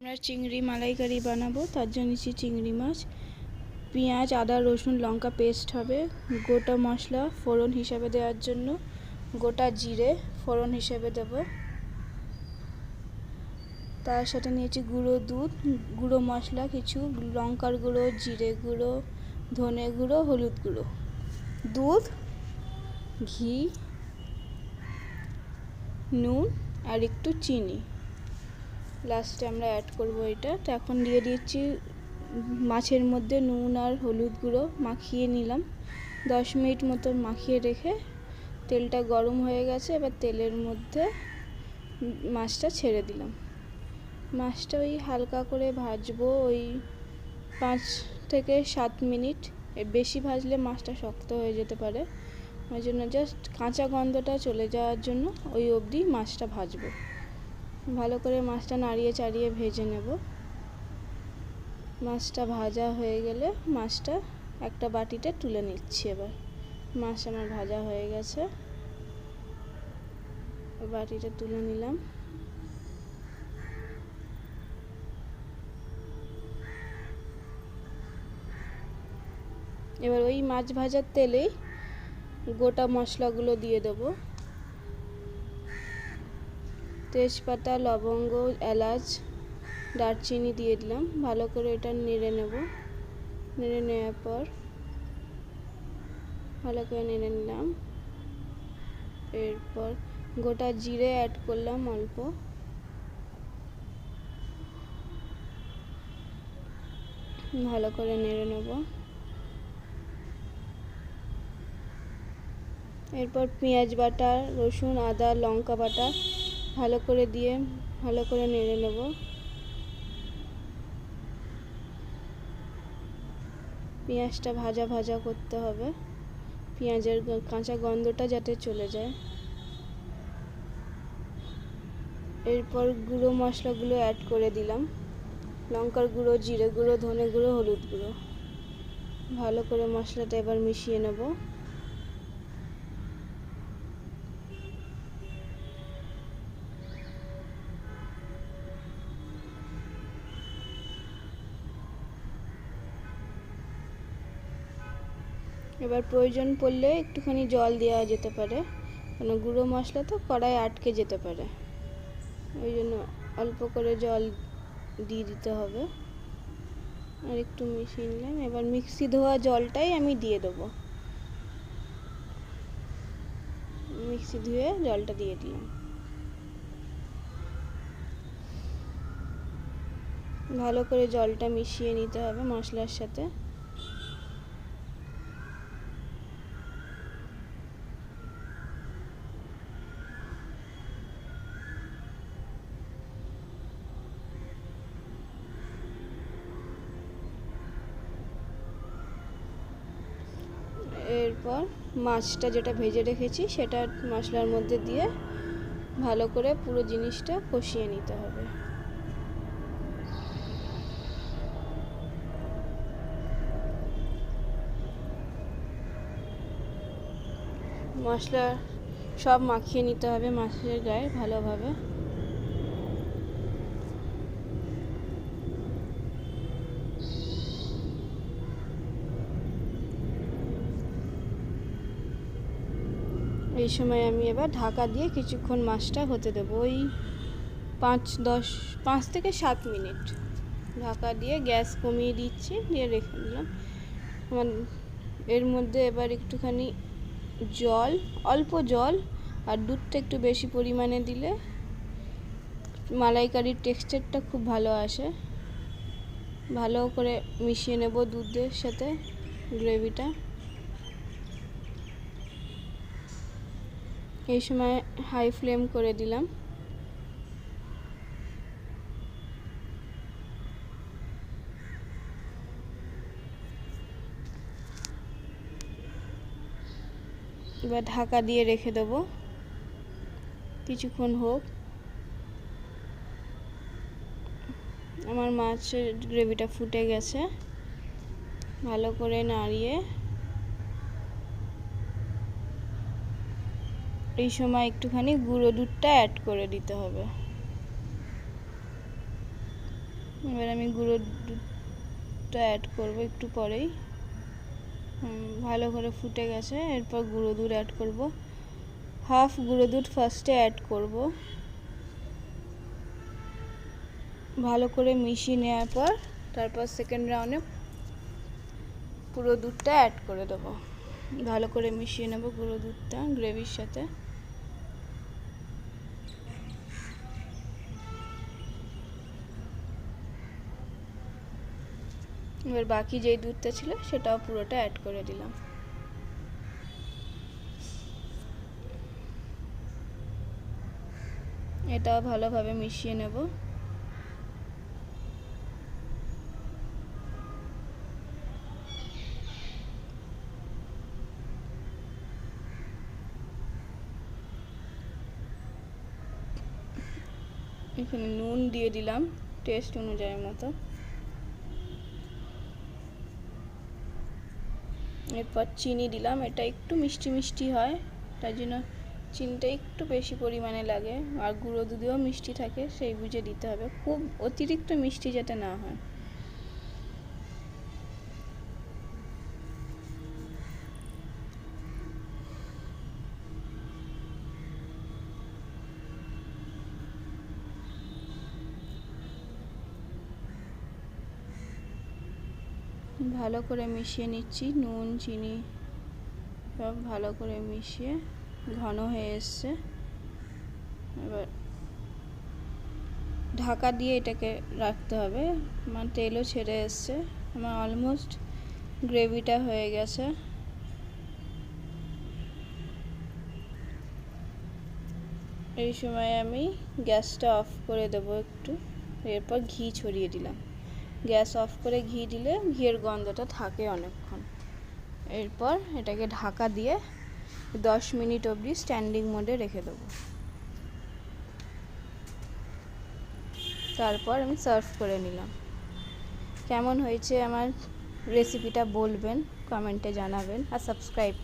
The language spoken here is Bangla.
আমরা চিংড়ি মালাইকারি বানাবো, তার জন্য নিচ্ছি চিংড়ি মাছ, পেঁয়াজ, আদা, রসুন, লঙ্কা পেস্ট হবে, গোটা মশলা ফোড়ন হিসাবে দেওয়ার জন্য, গোটা জিরে ফোড়ন হিসেবে দেব, তার সাথে নিয়েছি গুঁড়ো দুধ, গুঁড়ো মশলা কিছু, লঙ্কার গুঁড়ো, জিরে গুঁড়ো, ধনে গুঁড়ো, হলুদ গুঁড়ো, দুধ, ঘি, নুন আর একটু চিনি। লাস্টে আমরা অ্যাড করবো এটা। তো এখন দিয়ে দিচ্ছি মাছের মধ্যে নুন আর হলুদ গুঁড়ো মাখিয়ে নিলাম, 10 মিনিট মতো মাখিয়ে রেখে তেলটা গরম হয়ে গেছে। এবার তেলের মধ্যে মাছটা ছেড়ে দিলাম। মাছটা ওই হালকা করে ভাজবো, ওই 5 থেকে 7 মিনিট। এর বেশি ভাজলে মাছটা শক্ত হয়ে যেতে পারে, ওই জন্য জাস্ট কাঁচা গন্ধটা চলে যাওয়ার জন্য ওই অবধি মাছটা ভাজবো। ভালো করে মাছটা নাড়িয়ে চাড়িয়ে ভেজে নেব। মাছটা ভাজা হয়ে গেলে মাছটা একটা বাটিতে তুলে নিচ্ছি। এবার মাছ আমার ভাজা হয়ে গেছে, বাটিতে তুলে নিলাম। এবার ওই মাছ ভাজার তেলেই গোটা মশলাগুলো দিয়ে দেবো, তেজপাতা, লবঙ্গ, এলাচ, দারচিনি দিয়ে দিলাম। ভালো করে এটা নেড়ে নেব। নেড়ে নেওয়ার পর ভালো করে নেড়ে নিলাম। এরপর গোটা জিরে অ্যাড করলাম অল্প, ভালো করে নেড়ে নেব। এরপর পেঁয়াজ বাটা, রসুন, আদা, লঙ্কা বাটা ভালো করে দিয়ে ভালো করে নেড়ে নেব। পেঁয়াজটা ভাজা ভাজা করতে হবে, পেঁয়াজের কাঁচা গন্ধটা যাতে চলে যায়। এরপর গুঁড়ো মশলাগুলো অ্যাড করে দিলাম, লঙ্কার গুঁড়ো, জিরে গুঁড়ো, ধনে গুঁড়ো, হলুদ গুঁড়ো। ভালো করে মশলাটা এবার মিশিয়ে নেব। এবার প্রয়োজন পড়লে একটুখানি জল দেওয়া যেতে পারে, কারণ গুঁড়ো মশলা তো কড়াইয়ে আটকে যেতে পারে, ওই জন্য অল্প করে জল দিয়ে দিতে হবে। আর একটু মিশিয়ে নিলাম। এবার মিক্সি ধোয়া জলটাই আমি দিয়ে দেবো, মিক্সি ধুয়ে জলটা দিয়ে দিলাম। ভালো করে জলটা মিশিয়ে নিতে হবে মশলার সাথে। এরপর মাছটা যেটা ভেজে রেখেছি সেটা মশলার মধ্যে দিয়ে ভালো করে পুরো জিনিসটা কষিয়ে নিতে হবে। মশলা সব মাখিয়ে নিতে হবে মাছের গায়ে ভালোভাবে। এই সময় আমি এবার ঢাকা দিয়ে কিছুক্ষণ মাছটা হতে দেবো, ওই 5 থেকে 7 মিনিট ঢাকা দিয়ে গ্যাস কমিয়ে দিচ্ছি, দিয়ে রেখে দিলাম। আমার এর মধ্যে এবার একটুখানি জল, অল্প জল আর দুধটা একটু বেশি পরিমাণে দিলে মালাইকারির টেক্সচারটা খুব ভালো আসে। ভালো করে মিশিয়ে নেব দুধের সাথে গ্রেভিটা। এই সময় হাই ফ্লেম করে দিলাম। এবার ঢাকা দিয়ে রেখে দেবো কিছুক্ষণ হোক। আমার মাছের গ্রেভিটা ফুটে গেছে, ভালো করে নাড়িয়ে এই সময় একটুখানি গুঁড়ো দুধটা অ্যাড করে দিতে হবে। এবার আমি গুঁড়ো দুধটা অ্যাড করব একটু পরেই। ভালো করে ফুটে গেছে। এরপর গুঁড়ো দুধ অ্যাড করব। হাফ গুঁড়ো দুধ ফার্স্টে অ্যাড করব। ভালো করে মিশিয়ে নেওয়ার পর তারপর সেকেন্ড রাউন্ডে পুরো দুধটা অ্যাড করে দেবো। ভালো করে মিশিয়ে নেব গুঁড়ো দুধটা গ্রেভির সাথে। এবার বাকি যেই দুধটা ছিল সেটাও পুরোটা অ্যাড করে দিলাম। এটাও ভালোভাবে মিশিয়ে নেব। এখানে নুন দিয়ে দিলাম টেস্ট অনুযায়ী মতো। এরপর চিনি দিলাম। এটা একটু মিষ্টি মিষ্টি হয়, তাই জন্য চিনিটা একটু বেশি পরিমাণে লাগে। আর গুঁড়ো দুধেও মিষ্টি থাকে, সেই বুঝে দিতে হবে, খুব অতিরিক্ত মিষ্টি যাতে না হয়। ভালো করে মিশিয়ে নিচ্ছি। নুন চিনি সব ভালো করে মিশিয়ে ঘন হয়ে এসছে। এবার ঢাকা দিয়ে এটাকে রাখতে হবে। আমার তেলও ছেড়ে এসছে। আমার অলমোস্ট গ্রেভিটা হয়ে গেছে। এই সময় আমি গ্যাসটা অফ করে দেবো একটু। এরপর ঘি ছড়িয়ে দিলাম। গ্যাস অফ করে ঘি দিলে ঘিয়ের গন্ধটা থাকে অনেকক্ষণ। এরপর এটাকে ঢাকা দিয়ে 10 মিনিট অবধি স্ট্যান্ডিং মোডে রেখে দেবো। তারপর আমি সার্ভ করে নিলাম। কেমন হয়েছে আমার রেসিপিটা বলবেন, কমেন্টে জানাবেন আর সাবস্ক্রাইব